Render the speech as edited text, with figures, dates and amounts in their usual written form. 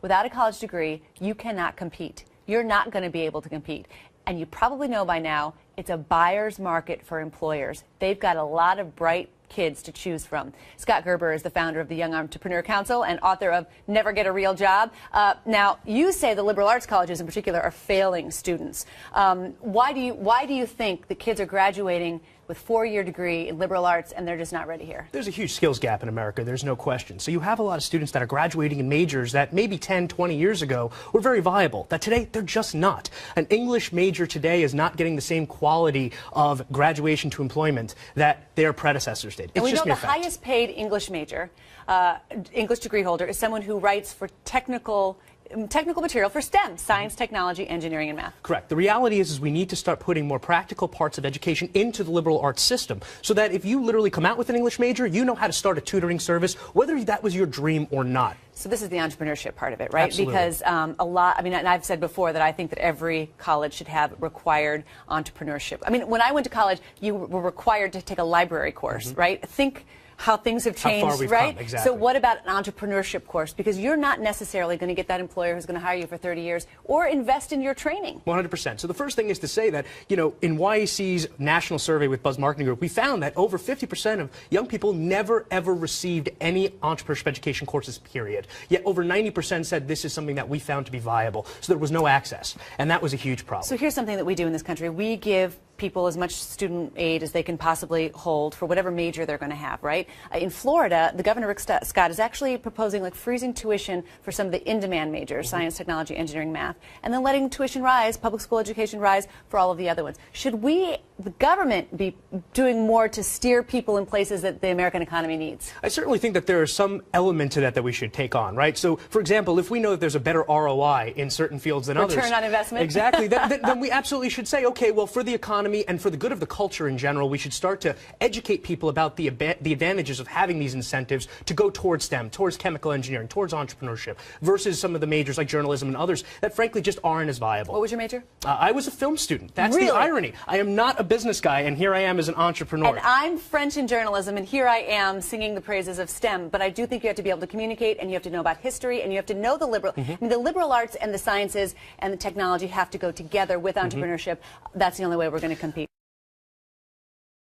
without a college degree, you cannot compete. You're not going to be able to compete. And you probably know by now, it's a buyer's market for employers. They've got a lot of bright kids to choose from. Scott Gerber is the founder of the Young Entrepreneur Council and author of Never Get a Real Job. Now, you say the liberal arts colleges in particular are failing students. Why do you think the kids are graduating with a 4-year degree in liberal arts and they're just not ready here? There's a huge skills gap in America, there's no question. So you have a lot of students that are graduating in majors that maybe 10, 20 years ago were very viable, that today they're just not. An English major today is not getting the same quality of graduation to employment that their predecessors did. And we know the highest paid English major, English degree holder, is someone who writes for technical material for STEM, science, technology, engineering, and math. Correct. The reality is we need to start putting more practical parts of education into the liberal arts system so that if you literally come out with an English major, you know how to start a tutoring service, whether that was your dream or not. So this is the entrepreneurship part of it, right? Absolutely. Because and I've said before that I think that every college should have required entrepreneurship. I mean, when I went to college, you were required to take a library course, right? Think how things have changed, how far we've right? come, exactly. So what about an entrepreneurship course? Because you're not necessarily going to get that employer who's going to hire you for 30 years or invest in your training. 100%. So the first thing is to say that, you know, in YAC's national survey with Buzz Marketing Group, we found that over 50% of young people never ever received any entrepreneurship education courses, period. Yet over 90% said this is something that we found to be viable. So there was no access. And that was a huge problem. So here's something that we do in this country. We give people as much student aid as they can possibly hold for whatever major they're going to have, right? In Florida, the Governor Rick Scott is actually proposing like freezing tuition for some of the in-demand majors, science, technology, engineering, math, and then letting tuition rise, public school education rise for all of the other ones. Should we, the government, be doing more to steer people in places that the American economy needs? I certainly think that there is some element to that we should take on, right? So, for example, if we know that there's a better ROI in certain fields than others. Return on investment? Exactly. then we absolutely should say, okay, well, for the economy and for the good of the culture in general, we should start to educate people about the advantages of having these incentives to go towards STEM, towards chemical engineering, towards entrepreneurship, versus some of the majors like journalism and others that frankly just aren't as viable. What was your major? I was a film student. That's really? The irony. I am not a business guy, and here I am as an entrepreneur. And I'm French in journalism, and here I am singing the praises of STEM. But I do think you have to be able to communicate, and you have to know about history, and you have to know the liberal. I mean, the liberal arts and the sciences and the technology have to go together with entrepreneurship. That's the only way we're going to compete.